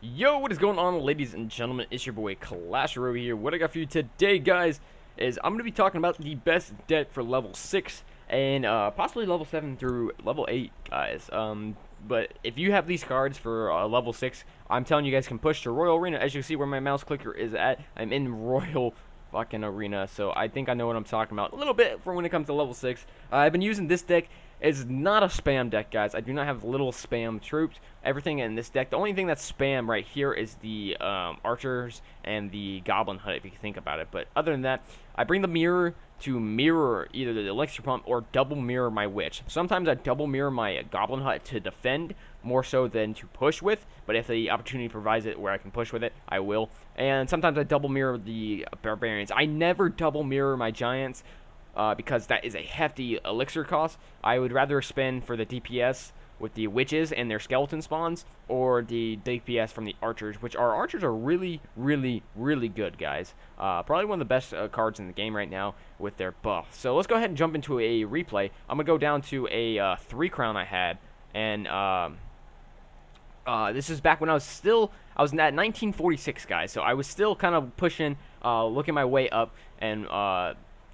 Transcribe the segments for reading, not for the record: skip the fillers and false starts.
Yo, what is going on, ladies and gentlemen? It's your boy Clash Row here. What I got for you today, guys, is I'm going to be talking about the best deck for level 6 and possibly level 7 through level 8, guys. But if you have these cards for level 6, I'm telling you guys can push to Royal Arena. As you can see where my mouse clicker is at, I'm in Royal fucking Arena, so I think I know what I'm talking about a little bit for when it comes to level 6. I've been using this deck. It's not a spam deck, guys. I do not have little spam troops. Everything in this deck, the only thing that's spam right here is the archers and the goblin hut, if you think about it. But other than that, I bring the mirror to mirror either the elixir pump or double mirror my witch. Sometimes I double mirror my goblin hut to defend more so than to push with, but if the opportunity provides it where I can push with it, I will. And sometimes I double mirror the barbarians. I never double mirror my giants because that is a hefty elixir cost. I would rather spend for the DPS with the witches and their skeleton spawns, or the DPS from the archers, which our archers are really, really, really good, guys. Probably one of the best cards in the game right now with their buff. So let's go ahead and jump into a replay. I'm gonna go down to a 3 crown I had, and this is back when I was at 1946, guys. So I was still kind of pushing, looking my way up, and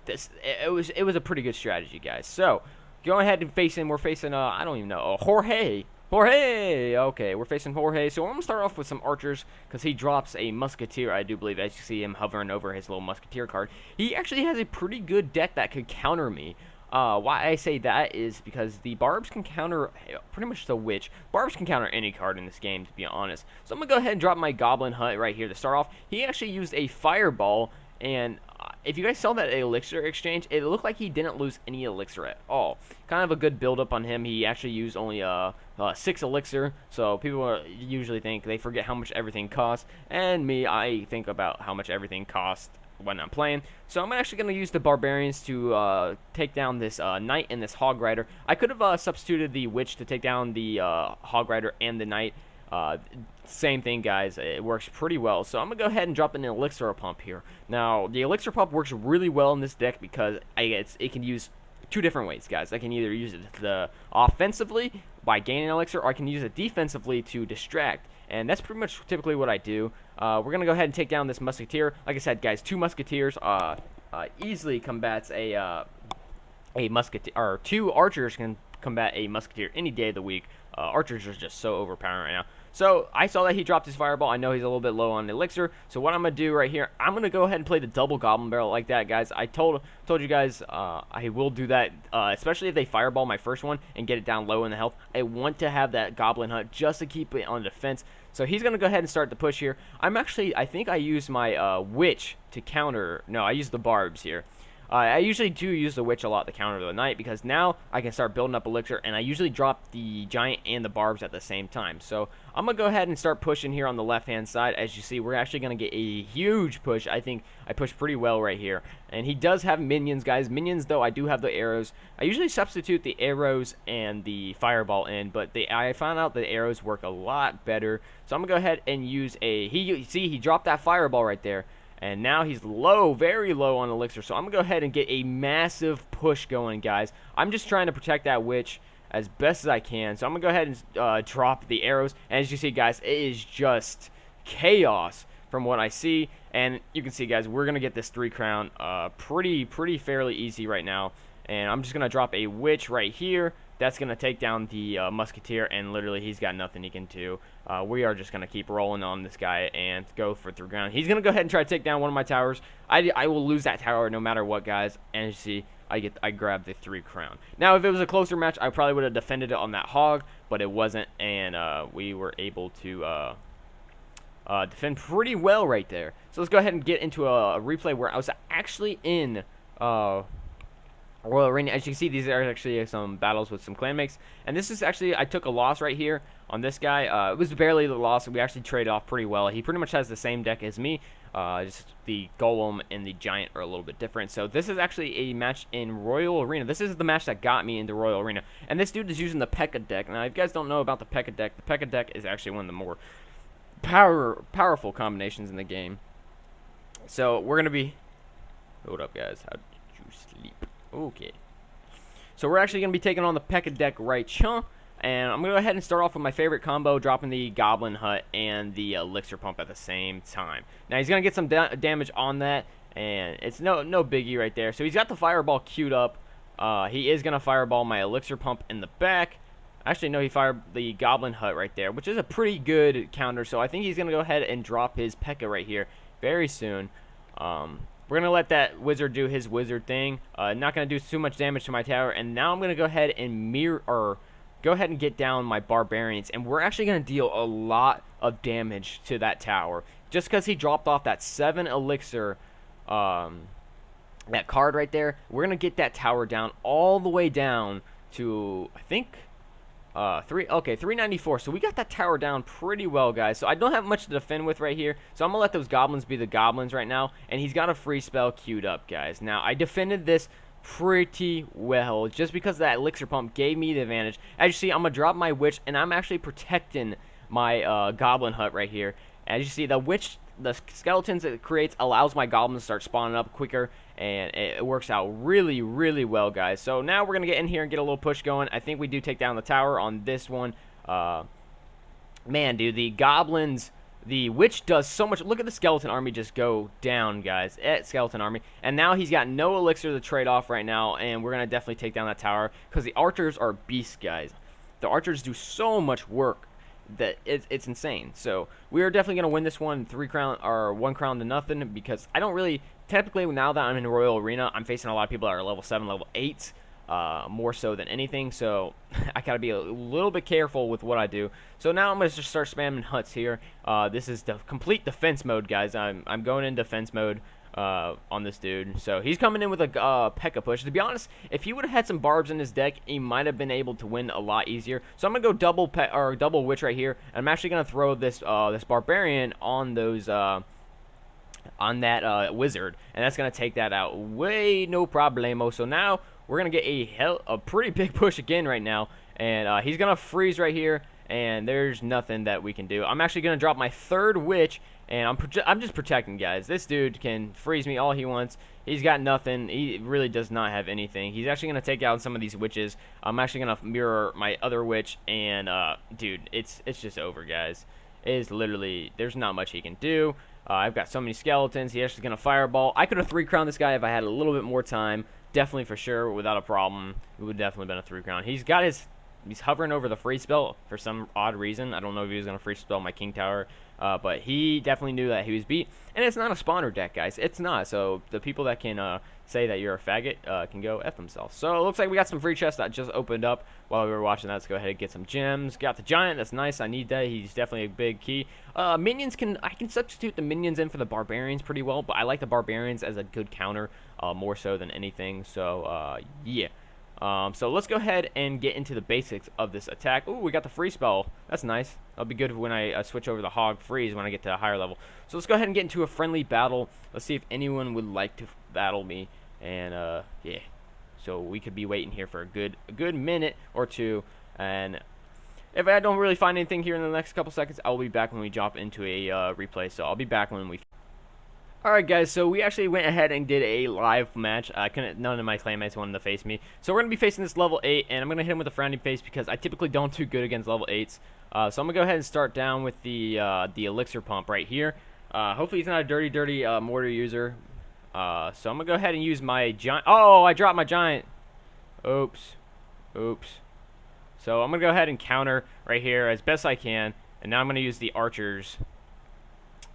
it was a pretty good strategy, guys. So go ahead and we're facing I don't even know, Jorge. Okay, we're facing Jorge. So I'm gonna start off with some archers because he drops a musketeer, I do believe, as you see him hovering over his little musketeer card. He actually has a pretty good deck that could counter me. Why I say that is because the barbs can counter pretty much the witch. Barbs can counter any card in this game, to be honest. So I'm gonna go ahead and drop my goblin hut right here to start off. He actually used a fireball, and if you guys saw that elixir exchange, it looked like he didn't lose any elixir at all. Kind of a good build up on him. He actually used only 6 elixir, so people usually think they forget how much everything costs, and me, I think about how much everything costs when I'm playing. So I'm actually going to use the barbarians to take down this knight and this hog rider. I could have substituted the witch to take down the hog rider and the knight. Same thing, guys. It works pretty well. So I'm gonna go ahead and drop in an elixir pump here. Now the elixir pump works really well in this deck because it can use 2 different ways, guys. I can either use it offensively by gaining elixir, or I can use it defensively to distract, and that's pretty much typically what I do. We're gonna go ahead and take down this musketeer. Like I said, guys, 2 musketeers easily combats a musketeer, or 2 archers can combat a musketeer any day of the week. Archers are just so overpowering right now. So I saw that he dropped his fireball. I know he's a little bit low on elixir. So what I'm gonna do right here, I'm gonna go ahead and play the double goblin barrel like that, guys. I told you guys I will do that, especially if they fireball my first one and get it down low in the health. I want to have that goblin hut just to keep it on defense. So he's gonna go ahead and start the push here. I think I used my witch to counter. No, I used the barbs here. I usually do use the witch a lot to counter the knight because now I can start building up elixir, and I usually drop the giant and the barbs at the same time. So I'm going to go ahead and start pushing here on the left-hand side. As you see, we're actually going to get a huge push. I think I pushed pretty well right here. And he does have minions, guys. Minions, though, I do have the arrows. I usually substitute the arrows and the fireball in, but I found out the arrows work a lot better. So I'm going to go ahead and use he dropped that fireball right there. And now he's low, very low on elixir. So I'm going to go ahead and get a massive push going, guys. I'm just trying to protect that witch as best as I can. So I'm going to go ahead and drop the arrows. And as you see, guys, it is just chaos from what I see. And you can see, guys, we're going to get this 3 crown pretty fairly easy right now. And I'm just going to drop a witch right here. That's going to take down the musketeer, and literally he's got nothing he can do. We are just going to keep rolling on this guy and go for 3 ground. He's going to go ahead and try to take down one of my towers. I will lose that tower no matter what, guys. And you see, I grabbed the 3 crown. Now, if it was a closer match, I probably would have defended it on that hog, but it wasn't, and we were able to defend pretty well right there. So let's go ahead and get into a replay where I was actually in Royal Arena. As you can see, these are actually some battles with some clan mates, and this is actually, I took a loss right here on this guy. It was barely the loss. We actually traded off pretty well. He pretty much has the same deck as me. Just the golem and the giant are a little bit different. So this is actually a match in Royal Arena. This is the match that got me into Royal Arena, and this dude is using the P.E.K.K.A deck. Now, if you guys don't know about the P.E.K.K.A deck, the P.E.K.K.A deck is actually one of the more powerful combinations in the game. So we're gonna be, hold up, guys, how did you sleep? Okay. So we're actually going to be taking on the P.E.K.K.A deck right here. And I'm going to go ahead and start off with my favorite combo, dropping the Goblin Hut and the Elixir Pump at the same time. Now, he's going to get some damage on that, and it's no biggie right there. So he's got the Fireball queued up. He is going to Fireball my Elixir Pump in the back. Actually, no, he fired the Goblin Hut right there, which is a pretty good counter. So I think he's going to go ahead and drop his P.E.K.K.A. right here very soon. We're going to let that wizard do his wizard thing. Not going to do too much damage to my tower. And now I'm going to go ahead and go ahead and get down my barbarians. And we're actually going to deal a lot of damage to that tower. Just because he dropped off that 7 elixir, that card right there. We're going to get that tower down all the way down to, I think... 394. So we got that tower down pretty well, guys. So I don't have much to defend with right here. So I'm gonna let those goblins be the goblins right now. And he's got a free spell queued up, guys. Now I defended this pretty well just because that elixir pump gave me the advantage. As you see, I'm gonna drop my witch, and I'm actually protecting my goblin hut right here. As you see, the witch, the skeletons it creates allows my goblins to start spawning up quicker, and it works out really, really well, guys. So now we're going to get in here and get a little push going. I think we do take down the tower on this one. Man, dude, the goblins, the witch does so much. Look at the skeleton army just go down, guys. Skeleton army. And now he's got no elixir to trade off right now, and we're going to definitely take down that tower because the archers are beasts, guys. The archers do so much work that it's insane. So we are definitely going to win this one 1 crown to nothing, because I don't really, typically now that I'm in Royal Arena, I'm facing a lot of people that are level 7, level 8, more so than anything. So I got to be a little bit careful with what I do. So now I'm going to just start spamming huts here. This is the complete defense mode, guys. I'm going in defense mode on this dude. So he's coming in with a P.E.K.K.A. push. To be honest, if he would have had some barbs in his deck, he might have been able to win a lot easier. So I'm gonna go double witch right here, and I'm actually gonna throw this this barbarian on those on that wizard, and that's gonna take that out way no problemo. So now we're gonna get a pretty big push again right now, and he's gonna freeze right here, and there's nothing that we can do. I'm actually gonna drop my 3rd witch, and I'm just protecting, guys. This dude can freeze me all he wants. He's got nothing. He really does not have anything. He's actually going to take out some of these witches. I'm actually going to mirror my other witch, and, dude, it's just over, guys. It is literally, there's not much he can do. I've got so many skeletons. He's actually going to fireball. I could have 3-crowned this guy if I had a little bit more time. Definitely, for sure, without a problem. It would definitely have been a 3-crown. He's hovering over the free spell for some odd reason. I don't know if he was going to free spell my king tower, but he definitely knew that he was beat. And it's not a spawner deck, guys. It's not. So the people that can say that you're a faggot can go F themselves. So it looks like we got some free chests that just opened up while we were watching that. Let's go ahead and get some gems. Got the giant. That's nice. I need that. He's definitely a big key. Minions I can substitute the minions in for the barbarians pretty well, but I like the barbarians as a good counter more so than anything. So yeah. So let's go ahead and get into the basics of this attack. Ooh, we got the free spell. That's nice. That'll be good when I switch over the hog freeze when I get to a higher level. So let's go ahead and get into a friendly battle. Let's see if anyone would like to battle me. And yeah. So we could be waiting here for a good minute or two. And if I don't really find anything here in the next couple seconds, I'll be back when we jump into a replay. So I'll be back when we... Alright, guys, so we actually went ahead and did a live match. None of my clanmates wanted to face me. So we're going to be facing this level 8, and I'm going to hit him with a frowning face because I typically don't do good against level 8s. So I'm going to go ahead and start down with the elixir pump right here. Hopefully he's not a dirty mortar user. So I'm going to go ahead and use my giant. Oh, I dropped my giant. Oops. So I'm going to go ahead and counter right here as best I can. And now I'm going to use the archers.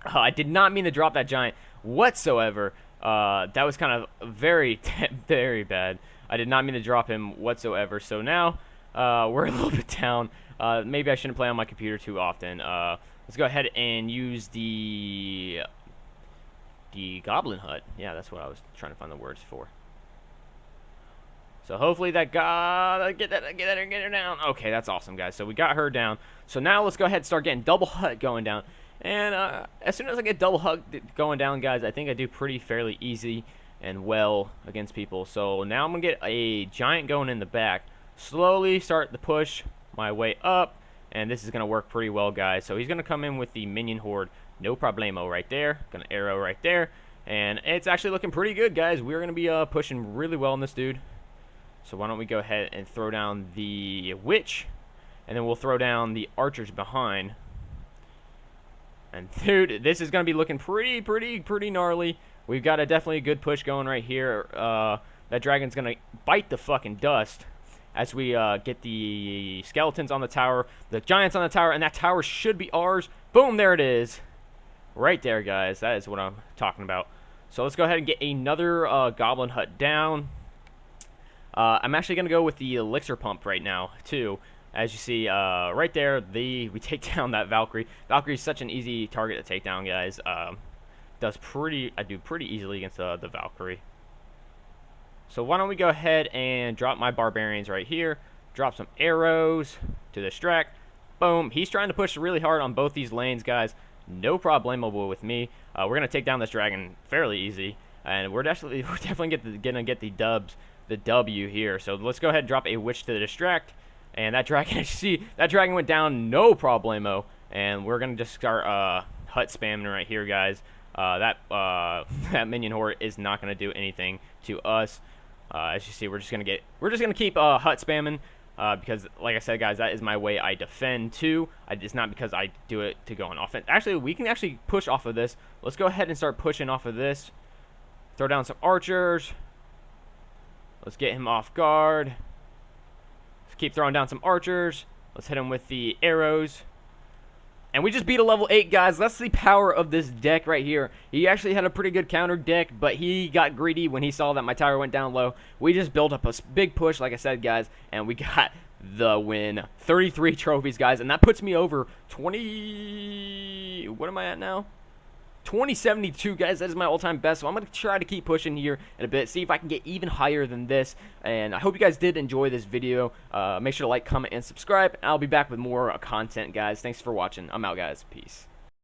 I did not mean to drop that giant whatsoever. That was kind of very, very bad. I did not mean to drop him whatsoever. So now we're a little bit down. Maybe I shouldn't play on my computer too often. Let's go ahead and use the goblin hut. Yeah, that's what I was trying to find the words for. So hopefully that get her down. Okay, that's awesome, guys. So we got her down. So now let's go ahead and start getting double hut going down. And as soon as I get double hut going down, guys, I think I do pretty fairly easy and well against people. So now I'm going to get a giant going in the back. Slowly start the push my way up. And this is going to work pretty well, guys. So he's going to come in with the minion horde. No problemo right there. Going to arrow right there. And it's actually looking pretty good, guys. We're going to be pushing really well on this dude. So why don't we go ahead and throw down the witch. and then we'll throw down the archers behind. And dude, this is gonna be looking pretty gnarly. We've got a definitely good push going right here. That dragon's gonna bite the fucking dust as we get the skeletons on the tower, the giants on the tower, and that tower should be ours. Boom, there it is. Right there, guys. That is what I'm talking about. So let's go ahead and get another goblin hut down. I'm actually going to go with the elixir pump right now, too. As you see, right there, we take down that Valkyrie. Valkyrie is such an easy target to take down, guys. I do pretty easily against the Valkyrie. So why don't we go ahead and drop my barbarians right here. Drop some arrows to distract. Boom. He's trying to push really hard on both these lanes, guys. No problemo with me. We're going to take down this dragon fairly easy. And we're definitely gonna get the W here. So let's go ahead and drop a witch to distract. And that dragon, that dragon went down no problemo. And we're gonna just start hut spamming right here, guys. That minion horde is not gonna do anything to us. As you see, we're just gonna keep hut spamming. Because, like I said, guys, that is my way I defend, too. It's not because I do it to go on offense. Actually, we can actually push off of this. Let's go ahead and start pushing off of this. Throw down some archers. Let's get him off guard. Let's keep throwing down some archers. Let's hit him with the arrows. And we just beat a level 8, guys. That's the power of this deck right here. He actually had a pretty good counter deck, but he got greedy when he saw that my tower went down low. We just built up a big push, like I said, guys, and we got the win. 33 trophies, guys, and that puts me over 20... What am I at now? 2072, guys. That is my all-time best, so I'm going to try to keep pushing here in a bit, see if I can get even higher than this. And I hope you guys did enjoy this video. Make sure to like, comment, and subscribe. And I'll be back with more content, guys. Thanks for watching. I'm out, guys. Peace.